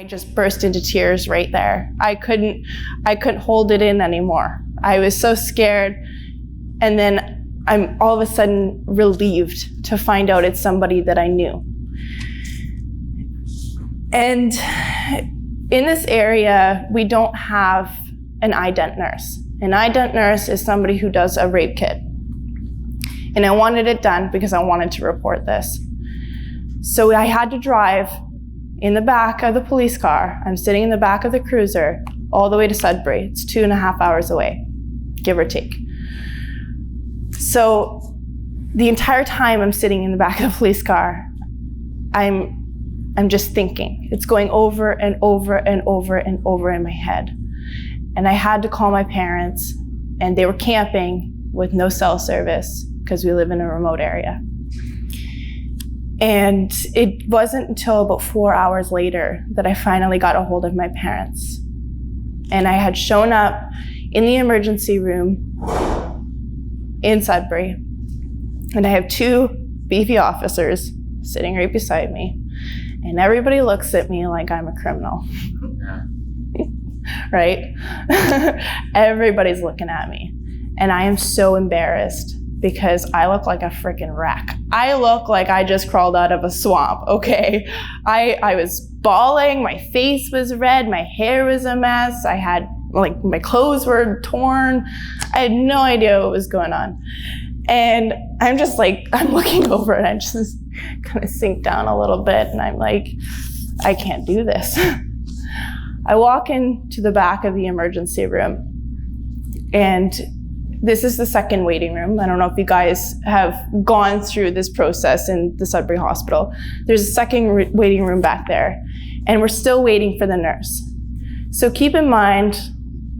just burst into tears right there. I couldn't hold it in anymore. I was so scared. And then I'm all of a sudden relieved to find out it's somebody that I knew. And in this area, we don't have an ident nurse. An ident nurse is somebody who does a rape kit. And I wanted it done because I wanted to report this. So I had to drive in the back of the police car. I'm sitting in the back of the cruiser all the way to Sudbury. It's 2.5 hours away, give or take. So the entire time I'm sitting in the back of the police car, I'm just thinking. It's going over and over and over and over in my head. And I had to call my parents, and they were camping with no cell service because we live in a remote area. And it wasn't until about 4 hours later that I finally got a hold of my parents. And I had shown up in the emergency room in Sudbury, and I have 2 beefy officers sitting right beside me, and everybody looks at me like I'm a criminal. Right? Everybody's looking at me, and I am so embarrassed because I look like a freaking wreck. I look like I just crawled out of a swamp, okay? I was bawling, my face was red, my hair was a mess, I had, like, my clothes were torn. I had no idea what was going on. And I'm just like, I'm looking over and I just kind of sink down a little bit, and I'm like, I can't do this. I walk into the back of the emergency room, and this is the second waiting room. I don't know if you guys have gone through this process in the Sudbury Hospital. There's a second waiting room back there, and we're still waiting for the nurse. So keep in mind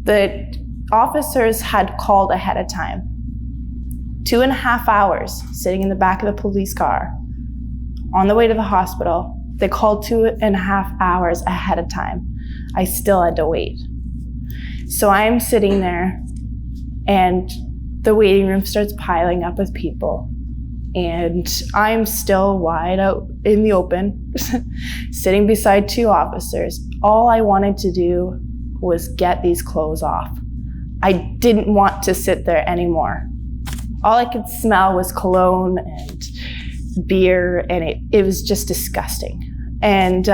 that officers had called ahead of time. 2.5 hours sitting in the back of the police car on the way to the hospital. They called 2.5 hours ahead of time. I still had to wait. So I'm sitting there, and the waiting room starts piling up with people. And I'm still wide out in the open, sitting beside 2 officers. All I wanted to do was get these clothes off. I didn't want to sit there anymore. All I could smell was cologne and beer, and it was just disgusting. And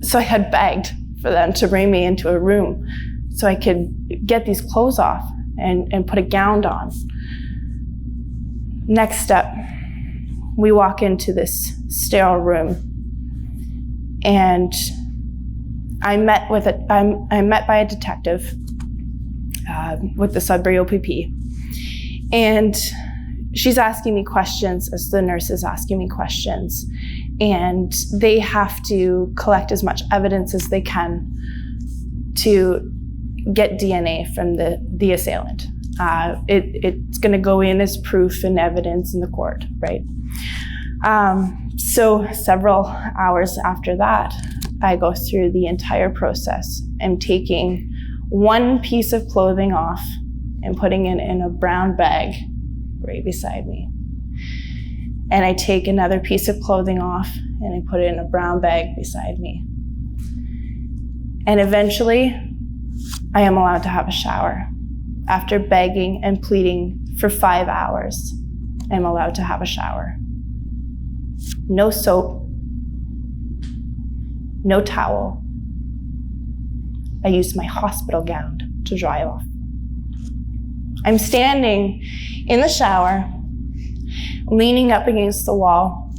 so I had begged for them to bring me into a room so I could get these clothes off and put a gown on. Next step, we walk into this sterile room, and I'm met by a detective with the Sudbury OPP, and she's asking me questions as the nurse is asking me questions, and they have to collect as much evidence as they can to get DNA from the assailant. It's going to go in as proof and evidence in the court, right? So several hours after that, I go through the entire process. I'm taking one piece of clothing off and putting it in a brown bag right beside me. And I take another piece of clothing off and I put it in a brown bag beside me. And eventually, I am allowed to have a shower. After begging and pleading for 5 hours, I'm allowed to have a shower. No soap, no towel. I used my hospital gown to dry off. I'm standing in the shower, leaning up against the wall,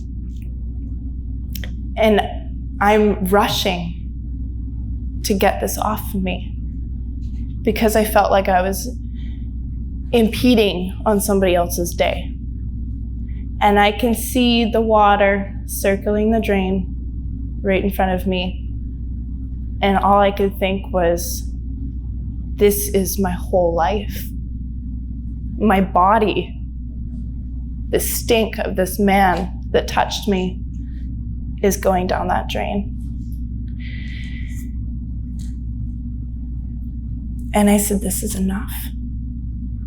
and I'm rushing to get this off of me because I felt like I was impeding on somebody else's day. And I can see the water circling the drain right in front of me. And all I could think was, this is my whole life. My body, the stink of this man that touched me is going down that drain. And I said, this is enough.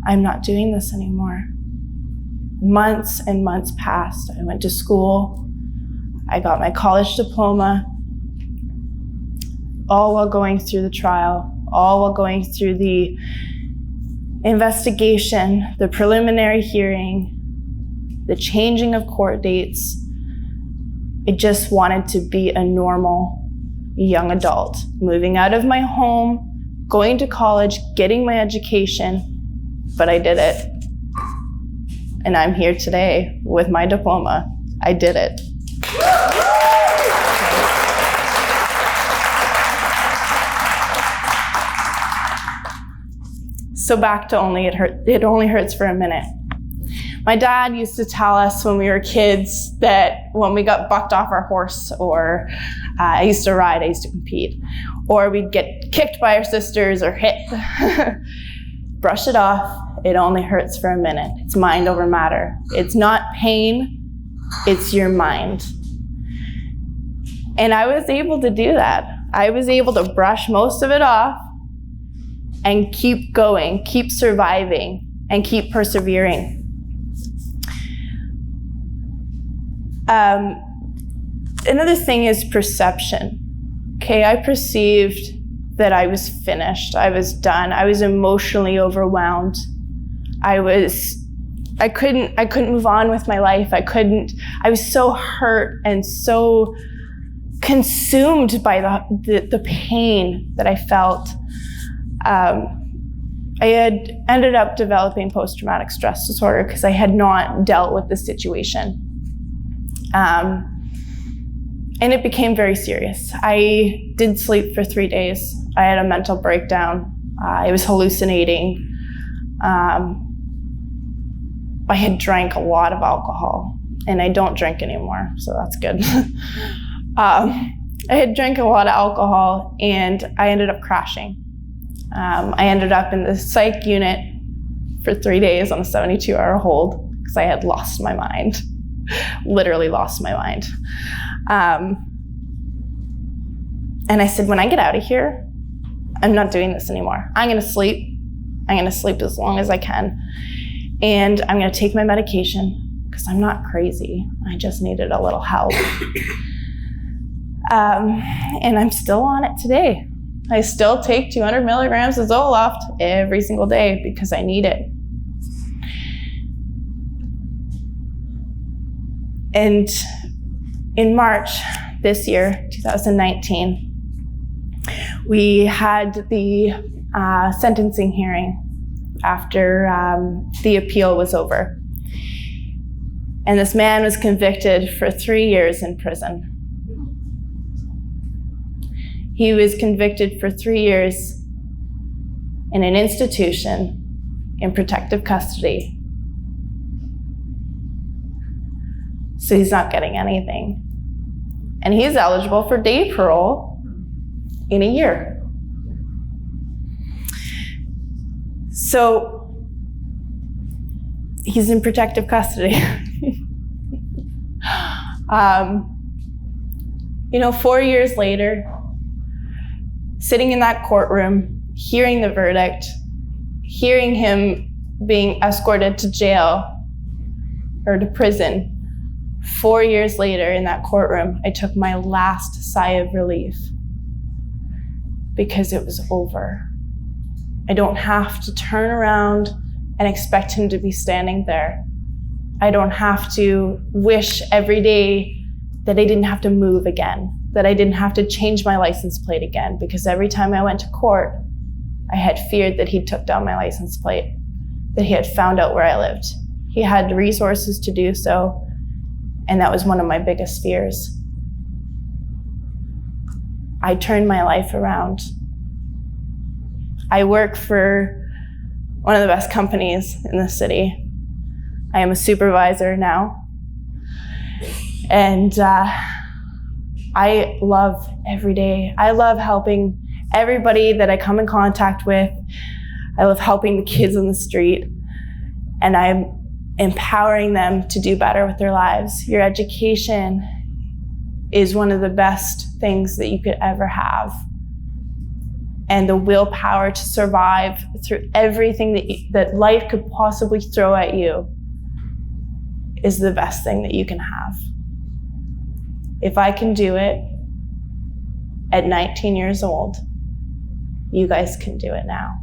I'm not doing this anymore. Months and months passed. I went to school. I got my college diploma. all while going through the trial, all while going through the investigation, the preliminary hearing, the changing of court dates. I just wanted to be a normal young adult, moving out of my home, going to college, getting my education, but I did it. And I'm here today with my diploma. I did it. So back to it only hurts for a minute. My dad used to tell us when we were kids that when we got bucked off our horse, or I used to ride, I used to compete, or we'd get kicked by our sisters or hit, brush it off. It only hurts for a minute. It's mind over matter. It's not pain, it's your mind. And I was able to do that. I was able to brush most of it off and keep going, keep surviving, and keep persevering. Another thing is perception. Okay, I perceived that I was finished, I was done, I was emotionally overwhelmed. I couldn't move on with my life. I was so hurt and so consumed by the pain that I felt. I had ended up developing post-traumatic stress disorder because I had not dealt with the situation. And it became very serious. I did sleep for 3 days. I had a mental breakdown. I was hallucinating. I had drank a lot of alcohol, and I don't drink anymore, so that's good. I had drank a lot of alcohol, and I ended up crashing. I ended up in the psych unit for 3 days on a 72-hour hold because I had lost my mind, literally lost my mind. And I said, when I get out of here, I'm not doing this anymore. I'm gonna sleep. I'm gonna sleep as long as I can. And I'm gonna take my medication because I'm not crazy. I just needed a little help. And I'm still on it today. I still take 200 milligrams of Zoloft every single day because I need it. And in March this year, 2019, we had the sentencing hearing after the appeal was over. And this man was convicted for 3 years in prison. He was convicted for 3 years in an institution in protective custody. So he's not getting anything. And he's eligible for day parole in a year. So he's in protective custody. 4 years later, sitting in that courtroom, hearing the verdict, hearing him being escorted to jail or to prison, 4 years later in that courtroom, I took my last sigh of relief because it was over. I don't have to turn around and expect him to be standing there. I don't have to wish every day that I didn't have to move again, that I didn't have to change my license plate again, because every time I went to court, I had feared that he took down my license plate, that he had found out where I lived. He had resources to do so, and that was one of my biggest fears. I turned my life around. I work for one of the best companies in the city. I am a supervisor now. And I love every day. I love helping everybody that I come in contact with. I love helping the kids on the street. And I'm empowering them to do better with their lives. Your education is one of the best things that you could ever have. And the willpower to survive through everything that life could possibly throw at you is the best thing that you can have. If I can do it, at 19 years old, you guys can do it now.